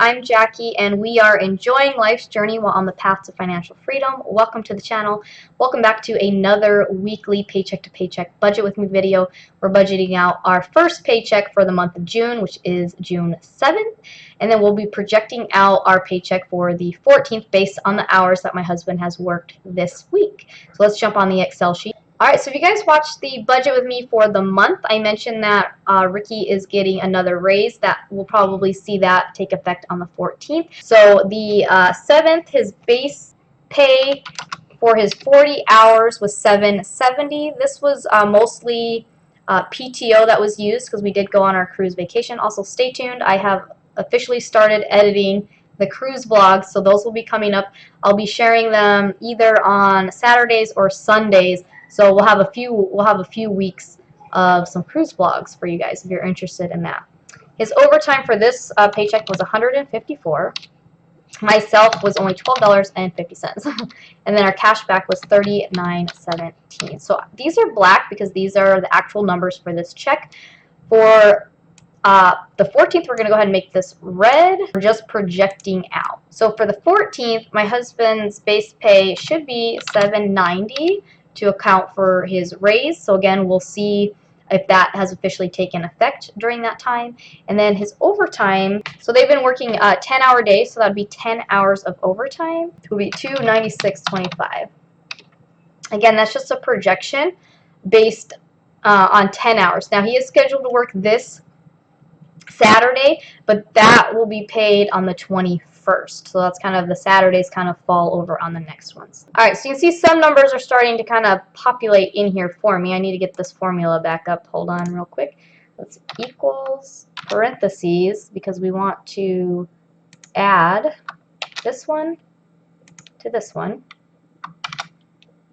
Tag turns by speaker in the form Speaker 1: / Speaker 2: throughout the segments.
Speaker 1: I'm Jackie, and we are enjoying life's journey while on the path to financial freedom. Welcome to the channel. Welcome back to another weekly Paycheck to Paycheck Budget with Me video. We're budgeting out our first paycheck for the month of June, which is June 7th, and then we'll be projecting out our paycheck for the 14th based on the hours that my husband has worked this week. So let's jump on the Excel sheet. Alright, so if you guys watched the budget with me for the month, I mentioned that Ricky is getting another raise. That we'll probably see that take effect on the 14th. So the 7th, his base pay for his 40 hours was $770. This was mostly PTO that was used because we did go on our cruise vacation. Also, stay tuned. I have officially started editing the cruise vlogs, so those will be coming up. I'll be sharing them either on Saturdays or Sundays. So we'll have a few weeks of some cruise vlogs for you guys if you're interested in that. His overtime for this paycheck was $154. Myself was only $12.50, and then our cash back was $39.17. So these are black because these are the actual numbers for this check. For the 14th, we're going to go ahead and make this red. We're just projecting out. So for the 14th, my husband's base pay should be $790 to account for his raise. So again, we'll see if that has officially taken effect during that time. And then his overtime, so they've been working 10-hour days, so that would be 10 hours of overtime. It would be $296.25. Again, that's just a projection based on 10 hours. Now, he is scheduled to work this Saturday, but that will be paid on the 21st. So that's kind of the Saturdays kind of fall over on the next ones. Alright, so you can see some numbers are starting to kind of populate in here for me. I need to get this formula back up. Hold on real quick. Let's equals parentheses because we want to add this one to this one.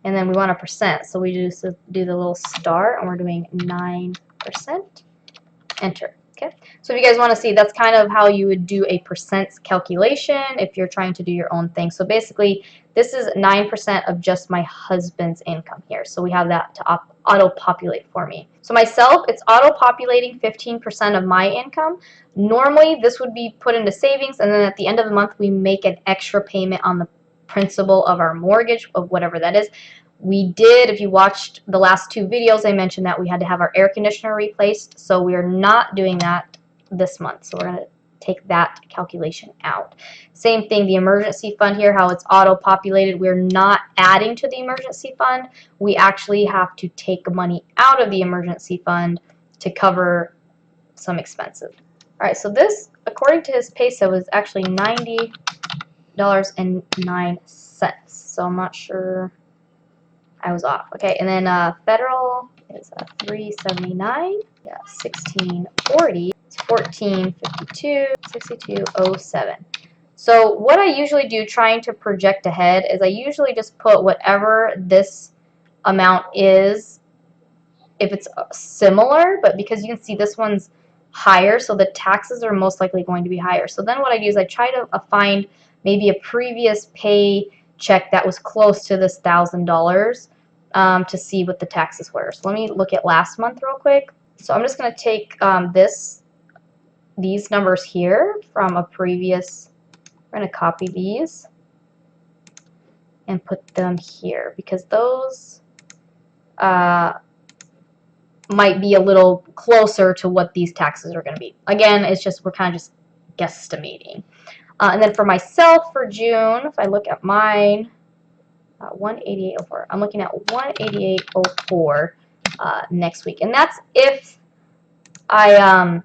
Speaker 1: And then we want a percent. So we just do the little star and we're doing 9%. Enter. Okay, so if you guys want to see, that's kind of how you would do a percent calculation if you're trying to do your own thing. So basically, this is 9% of just my husband's income here. So we have that to auto-populate for me. So myself, it's auto-populating 15% of my income. Normally, this would be put into savings, and then at the end of the month, we make an extra payment on the principal of our mortgage, of whatever that is. We did, if you watched the last two videos, I mentioned that we had to have our air conditioner replaced, so we are not doing that this month. So we're going to take that calculation out. Same thing, the emergency fund here, how it's auto-populated, we're not adding to the emergency fund. We actually have to take money out of the emergency fund to cover some expenses. Alright, so this, according to his pay stub, was actually $90.09. So I'm not sure. I was off. Okay, and then federal is $379. Yeah, $16.40. It's $14.52. $62.07. So what I usually do, trying to project ahead, is I usually just put whatever this amount is, if it's similar, but because you can see this one's higher, so the taxes are most likely going to be higher. So then what I do is I try to find maybe a previous pay check that was close to this $1,000 to see what the taxes were. So let me look at last month real quick. So I'm just going to take these numbers here from a previous, we're going to copy these and put them here because those might be a little closer to what these taxes are going to be. Again, it's just, we're kind of just guesstimating. And then for myself for June, if I look at mine, 188.04. I'm looking at 188.04 next week, and that's if I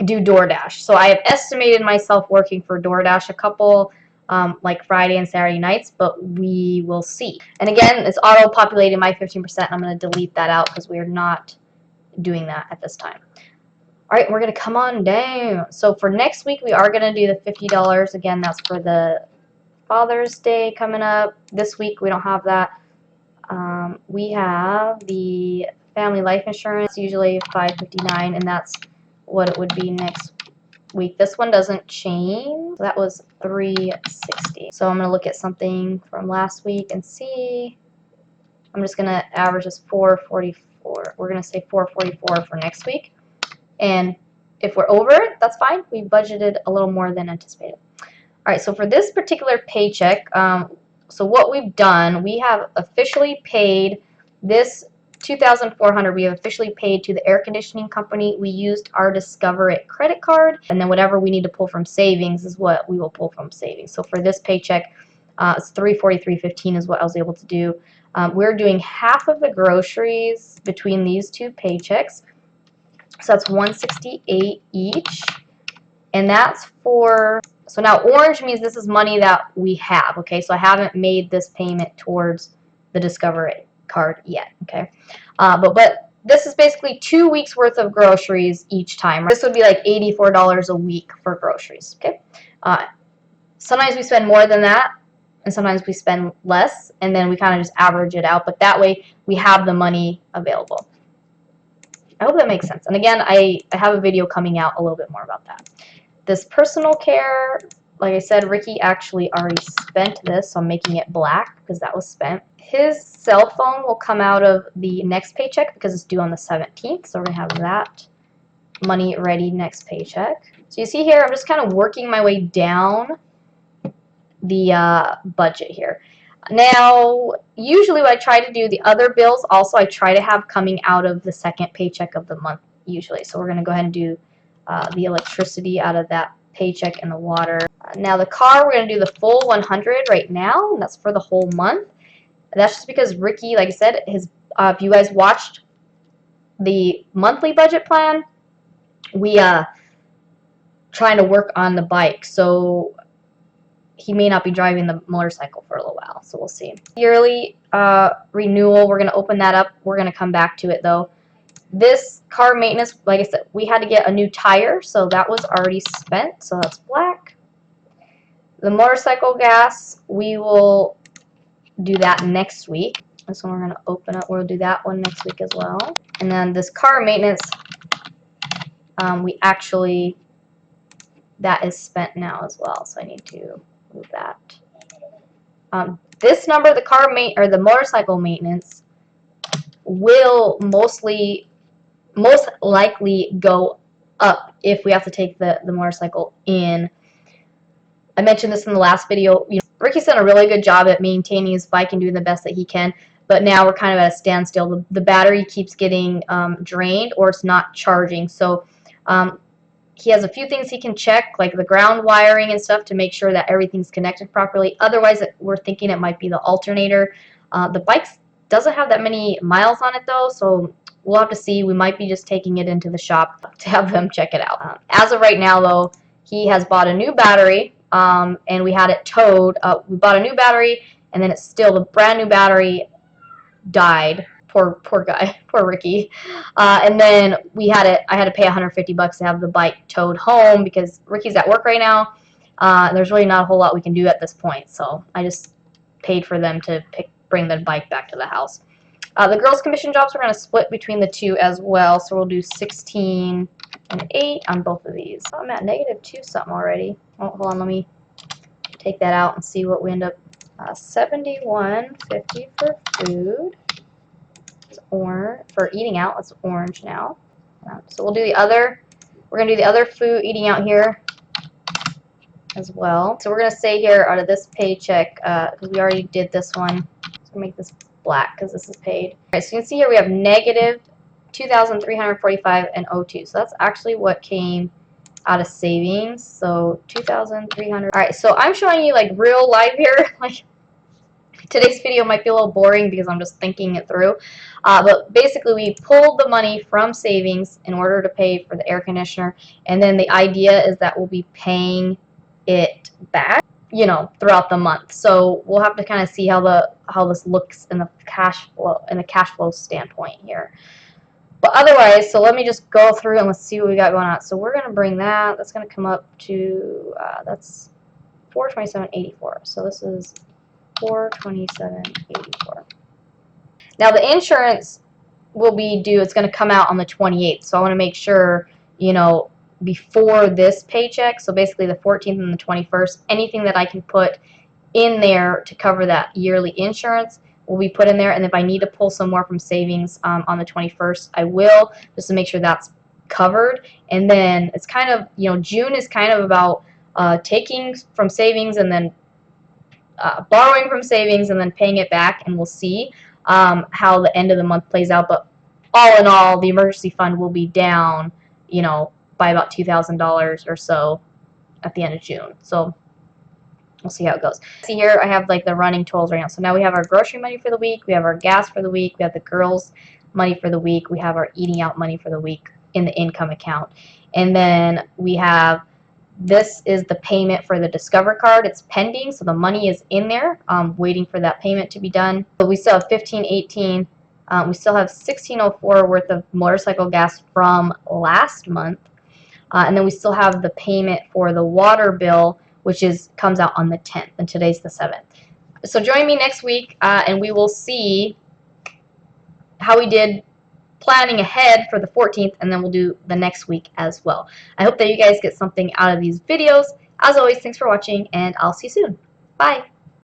Speaker 1: do DoorDash. So I have estimated myself working for DoorDash a couple like Friday and Saturday nights, but we will see. And again, it's auto-populating my 15%. I'm going to delete that out because we are not doing that at this time. Alright, we're going to come on down. So for next week, we are going to do the $50. Again, that's for the Father's Day coming up. This week, we don't have that. We have the family life insurance, usually $559, and that's what it would be next week. This one doesn't change. That was $360. So I'm going to look at something from last week and see. I'm just going to average this $444. We're going to say $444 for next week. And if we're over it, that's fine. We budgeted a little more than anticipated. All right, so for this particular paycheck, so what we've done, we have officially paid this $2,400. We have officially paid to the air conditioning company. We used our Discover It credit card, and then whatever we need to pull from savings is what we will pull from savings. So for this paycheck, it's $343.15 is what I was able to do. We're doing half of the groceries between these two paychecks, so that's $168 each, and that's for. So now orange means this is money that we have, okay? So I haven't made this payment towards the Discover It card yet, okay? But this is basically 2 weeks worth of groceries each time. Right? This would be like $84 a week for groceries, okay? Sometimes we spend more than that, and sometimes we spend less, and then we kind of just average it out, but that way we have the money available. I hope that makes sense. And again, I have a video coming out a little bit more about that. This personal care, like I said, Ricky actually already spent this, so I'm making it black because that was spent. His cell phone will come out of the next paycheck because it's due on the 17th, so we're going to have that money ready next paycheck. So you see here, I'm just kind of working my way down the budget here. Now, usually what I try to do, the other bills also I try to have coming out of the second paycheck of the month usually. So we're going to go ahead and do the electricity out of that paycheck and the water. Now the car, we're going to do the full 100 right now, and that's for the whole month. That's just because Ricky, like I said, if you guys watched the monthly budget plan, we trying to work on the bike, so he may not be driving the motorcycle for a little while, so we'll see. Yearly renewal, we're going to open that up. We're going to come back to it though. This car maintenance, like I said, we had to get a new tire, so that was already spent, so that's black. The motorcycle gas, we will do that next week. This one we're going to open up. We'll do that one next week as well. And then this car maintenance, we actually, that is spent now as well, so I need to move that. This number, the motorcycle maintenance, will most likely go up if we have to take the motorcycle in. I mentioned this in the last video. You know, Ricky's done a really good job at maintaining his bike and doing the best that he can, but now we're kind of at a standstill. The battery keeps getting drained, or it's not charging. So he has a few things he can check, like the ground wiring and stuff, to make sure that everything's connected properly. Otherwise, we're thinking it might be the alternator. The bike doesn't have that many miles on it though, so we'll have to see. We might be just taking it into the shop to have them check it out. As of right now though, he has bought a new battery, and we had it towed. We bought a new battery, and then it's still, the brand new battery died. Poor guy, poor Ricky. And then I had to pay $150 to have the bike towed home because Ricky's at work right now. There's really not a whole lot we can do at this point, so I just paid for them to bring the bike back to the house. The girls' commission jobs, we're going to split between the two as well, so we'll do 16 and 8 on both of these. I'm at -2 something already. Oh, hold on, let me take that out and see what we end up. $71.50 for food. It's orange for eating out. It's orange now. So we'll do the other. We're gonna do the other food eating out here as well. So we're gonna say here out of this paycheck, because we already did this one. So we'll make this black because this is paid. All right, so you can see here we have -$2,345 and 02. So that's actually what came out of savings. So 2,300. All right, so I'm showing you like real live here. Like today's video might be a little boring because I'm just thinking it through. But basically we pulled the money from savings in order to pay for the air conditioner, and then the idea is that we'll be paying it back, you know, throughout the month. So we'll have to kind of see how this looks in the cash flow standpoint here. But otherwise, so let me just go through and let's see what we got going on. So we're going to bring that. That's going to come up to, that's $427.84. So this is $427.84. Now the insurance will be due. It's going to come out on the 28th. So I want to make sure, you know, before this paycheck, so basically the 14th and the 21st, anything that I can put in there to cover that yearly insurance will be put in there. And if I need to pull some more from savings on the 21st, I will, just to make sure that's covered. And then it's kind of, June is kind of about taking from savings and then borrowing from savings and then paying it back, and we'll see how the end of the month plays out. But all in all, the emergency fund will be down, by about $2,000 or so at the end of June. So we'll see how it goes. See here, I have like the running totals right now. So now we have our grocery money for the week, we have our gas for the week, we have the girls' money for the week, we have our eating out money for the week in the income account, and then we have, this is the payment for the Discover card. It's pending, so the money is in there, waiting for that payment to be done. But we still have $1,518. We still have $1,604 worth of motorcycle gas from last month, and then we still have the payment for the water bill, which comes out on the 10th, and today's the 7th. So join me next week, and we will see how we did planning ahead for the 14th, and then we'll do the next week as well. I hope that you guys get something out of these videos. As always, thanks for watching, and I'll see you soon. Bye.